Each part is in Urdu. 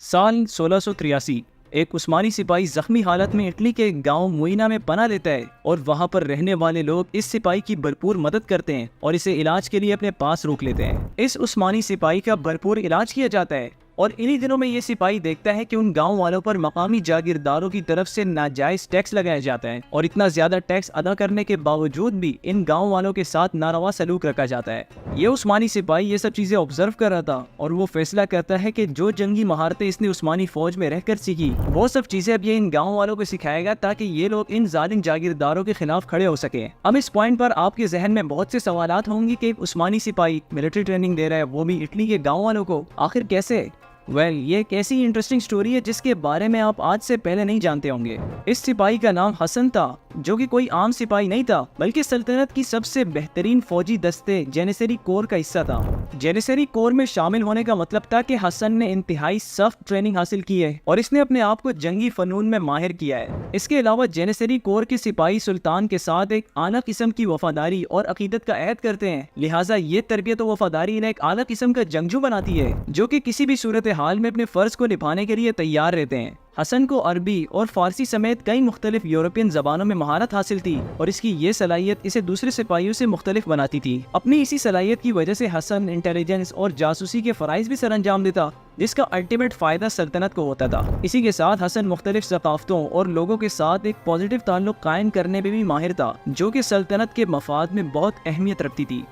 سال 1683 ایک عثمانی سپاہی زخمی حالت میں اٹلی کے گاؤں موئینا میں پناہ لیتا ہے اور وہاں پر رہنے والے لوگ اس سپاہی کی بھرپور مدد کرتے ہیں اور اسے علاج کے لیے اپنے پاس روک لیتے ہیں۔ اس عثمانی سپاہی کا بھرپور علاج کیا جاتا ہے اور انہی دنوں میں یہ سپاہی دیکھتا ہے کہ ان گاؤں والوں پر مقامی جاگیرداروں کی طرف سے ناجائز ٹیکس لگایا جاتا ہے اور اتنا زیادہ ٹیکس ادا کرنے کے باوجود بھی ان گاؤں والوں کے ساتھ ناروا سلوک رکھا جاتا ہے۔ یہ عثمانی سپاہی یہ سب چیزیں آبزرو کر رہا تھا اور وہ فیصلہ کرتا ہے کہ جو جنگی مہارتیں اس نے عثمانی فوج میں رہ کر سیکھی وہ سب چیزیں اب یہ ان گاؤں والوں کو سکھائے گا تاکہ یہ لوگ ان ظالم جاگیرداروں کے خلاف کھڑے ہو سکیں۔ اب اس پوائنٹ پر آپ کے ذہن میں بہت سے سوالات ہوں گے کہ عثمانی سپاہی ملٹری ٹریننگ دے رہا ہے، وہ بھی اٹلی کے گاؤں والوں کو، آخر کیسے؟ یہ ایک ایسی انٹرسٹنگ سٹوری ہے جس کے بارے میں آپ آج سے پہلے نہیں جانتے ہوں گے۔ اس سپاہی کا نام حسن تھا، جو کہ کوئی عام سپاہی نہیں تھا بلکہ سلطنت کی سب سے بہترین فوجی دستے جینیسری کور کا حصہ تھا۔ جینیسری کور میں شامل ہونے کا مطلب تھا کہ حسن نے انتہائی سخت ٹریننگ حاصل کی ہے اور اس نے اپنے آپ کو جنگی فنون میں ماہر کیا ہے۔ اس کے علاوہ جینیسری کور کے سپاہی سلطان کے ساتھ ایک اعلیٰ قسم کی وفاداری اور عقیدت کا عہد کرتے ہیں، لہٰذا یہ تربیت و وفاداری انہیں ایک اعلیٰ قسم کا جنگجو بناتی ہے جو کہ کسی بھی صورت حال میں اپنے فرض کو نبھانے کے لیے تیار رہتے ہیں۔ حسن کو عربی اور فارسی سمیت کئی مختلف یورپین زبانوں میں مہارت حاصل تھی اور اس کی یہ صلاحیت اسے دوسرے سپاہیوں سے مختلف بناتی تھی۔ اپنی اسی صلاحیت کی وجہ سے حسن انٹیلیجنس اور جاسوسی کے فرائض بھی سر انجام دیتا جس کا الٹیمیٹ فائدہ سلطنت کو ہوتا تھا۔ اسی کے ساتھ حسن مختلف ثقافتوں اور لوگوں کے ساتھ ایک پازیٹیو تعلق قائم کرنے میں بھی ماہر تھا، جو کہ سلطنت کے مفاد میں بہت اہمیت رکھتی تھی۔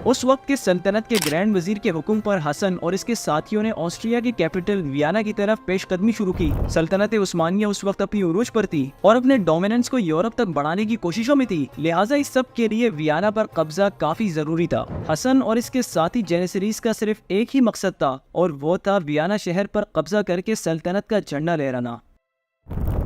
اس وقت کے سلطنت کے گرینڈ وزیر کے حکم پر حسن اور اس کے ساتھیوں نے آسٹریا کی کیپٹل ویانا کی طرف پیش قدمی شروع کی۔ سلطنت عثمانیہ اس وقت اپنی عروج پر تھی اور اپنے ڈومیننس کو یورپ تک بڑھانے کی کوششوں میں تھی، لہٰذا اس سب کے لیے ویانا پر قبضہ کافی ضروری تھا۔ حسن اور اس کے ساتھی جینیسریز کا صرف ایک ہی مقصد تھا اور وہ تھا ویانا شہر پر قبضہ کر کے سلطنت کا جھنڈا لہرانا۔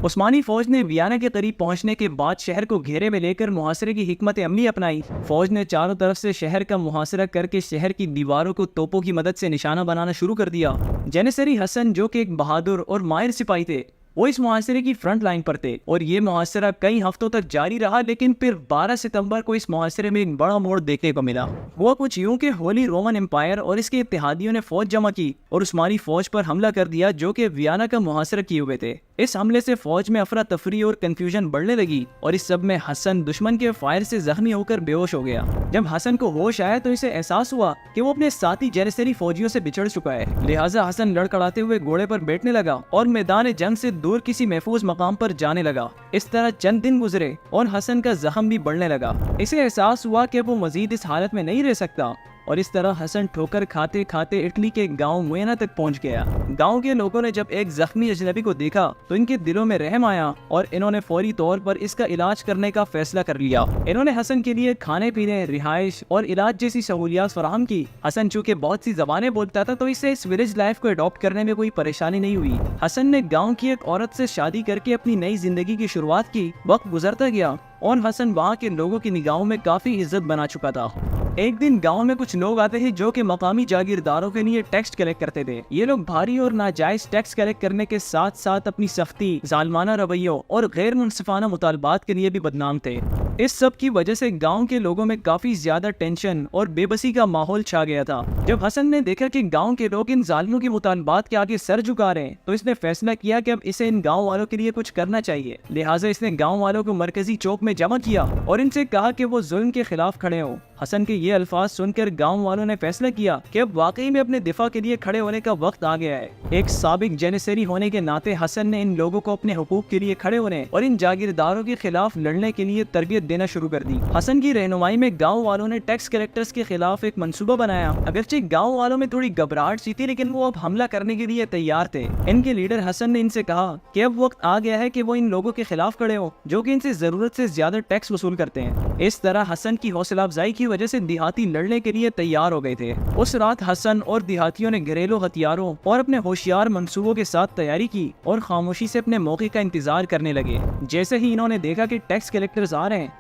عثمانی فوج نے ویانا کے قریب پہنچنے کے بعد شہر کو گھیرے میں لے کر محاصرے کی حکمت عملی اپنائی۔ فوج نے چاروں طرف سے شہر کا محاصرہ کر کے شہر کی دیواروں کو توپوں کی مدد سے نشانہ بنانا شروع کر دیا۔ جینیسری حسن، جو کہ ایک بہادر اور ماہر سپاہی تھے، وہ اس محاصرے کی فرنٹ لائن پر تھے اور یہ محاصرہ کئی ہفتوں تک جاری رہا، لیکن پھر 12 ستمبر کو اس محاصرے میں ایک بڑا موڑ دیکھنے کو ملا۔ وہ کچھ یوں کہ ہولی رومن امپائر اور اس کے اتحادیوں نے فوج جمع کی اور عثمانی فوج پر حملہ کر دیا جو کہ ویانا کا محاصرہ کیے ہوئے تھے۔ اس حملے سے فوج میں افراتفری اور کنفیوژن بڑھنے لگی اور اس سب میں حسن دشمن کے فائر سے زخمی ہو کر بے ہوش ہو گیا۔ جب حسن کو ہوش آیا تو اسے احساس ہوا کہ وہ اپنے ساتھی جینیسری فوجیوں سے بچھڑ چکا ہے، لہٰذا حسن لڑکڑاتے ہوئے گھوڑے پر بیٹھنے لگا اور میدان جنگ سے دور کسی محفوظ مقام پر جانے لگا۔ اس طرح چند دن گزرے اور حسن کا زخم بھی بڑھنے لگا۔ اسے احساس ہوا کہ وہ مزید اس حالت میں نہیں رہ سکتا اور اس طرح حسن ٹھوکر کھاتے کھاتے اٹلی کے گاؤں موئینا تک پہنچ گیا۔ گاؤں کے لوگوں نے جب ایک زخمی اجنبی کو دیکھا تو ان کے دلوں میں رحم آیا اور انہوں نے فوری طور پر اس کا علاج کرنے کا فیصلہ کر لیا۔ انہوں نے حسن کے لیے کھانے پینے، رہائش اور علاج جیسی سہولیات فراہم کی۔ حسن چونکہ بہت سی زبانیں بولتا تھا تو اسے اس ولیج لائف کو اڈاپٹ کرنے میں کوئی پریشانی نہیں ہوئی۔ حسن نے گاؤں کی ایک عورت سے شادی کر کے اپنی نئی زندگی کی شروعات کی۔ وقت گزرتا گیا اور حسن وہاں کے لوگوں کی نگاہوں میں کافی عزت بنا چکا تھا۔ ایک دن گاؤں میں کچھ لوگ آتے تھے جو کہ مقامی جاگیرداروں کے لیے ٹیکس کلیکٹ کرتے تھے۔ یہ لوگ بھاری اور ناجائز ٹیکس کلیکٹ کرنے کے ساتھ ساتھ اپنی سختی، ظالمانہ رویوں اور غیر منصفانہ مطالبات کے لیے بھی بدنام تھے۔ اس سب کی وجہ سے گاؤں کے لوگوں میں کافی زیادہ ٹینشن اور بے بسی کا ماحول چھا گیا تھا۔ جب حسن نے دیکھا کہ گاؤں کے لوگ ان ظالموں کے مطالبات کے آگے سر جھکا رہے ہیں تو اس نے فیصلہ کیا کہ اب اسے ان گاؤں والوں کے لیے کچھ کرنا چاہیے، لہٰذا اس نے گاؤں والوں کو مرکزی چوک میں جمع کیا اور ان سے کہا کہ وہ ظلم کے خلاف کھڑے ہوں۔ حسن کے یہ الفاظ سن کر گاؤں والوں نے فیصلہ کیا کہ اب واقعی میں اپنے دفاع کے لیے کھڑے ہونے کا وقت آ گیا ہے۔ ایک سابق جینیسری ہونے کے ناطے حسن نے ان لوگوں کو اپنے حقوق کے لیے کھڑے ہونے اور ان جاگیرداروں کے خلاف لڑنے کے لیے تربیت دینا شروع کر دی۔ حسن کی رہنمائی میں گاؤں والوں نے ٹیکس کلیکٹرز کے خلاف ایک منصوبہ بنایا۔ اگرچہ گاؤں والوں میں تھوڑی گھبراہٹ سی تھی لیکن وہ اب حملہ کرنے کے لیے تیار تھے۔ ان کے لیڈر حسن نے ان سے کہا کہ اب وقت آ گیا ہے کہ وہ ان لوگوں کے خلاف کھڑے ہوں جو کہ ان سے ضرورت سے زیادہ ٹیکس وصول کرتے ہیں۔ اس طرح حسن کی حوصلہ افزائی کی وجہ سے دیہاتی لڑنے کے لیے تیار ہو گئے تھے۔ اس رات حسن اور دیہاتیوں نے گھریلو ہتھیاروں اور اپنے ہوشیار منصوبوں کے ساتھ تیاری کی اور خاموشی سے اپنے موقع کا انتظار کرنے لگے۔ جیسے ہی انہوں نے دیکھا کہ ٹیکس کلیکٹرز آ رہے ہیں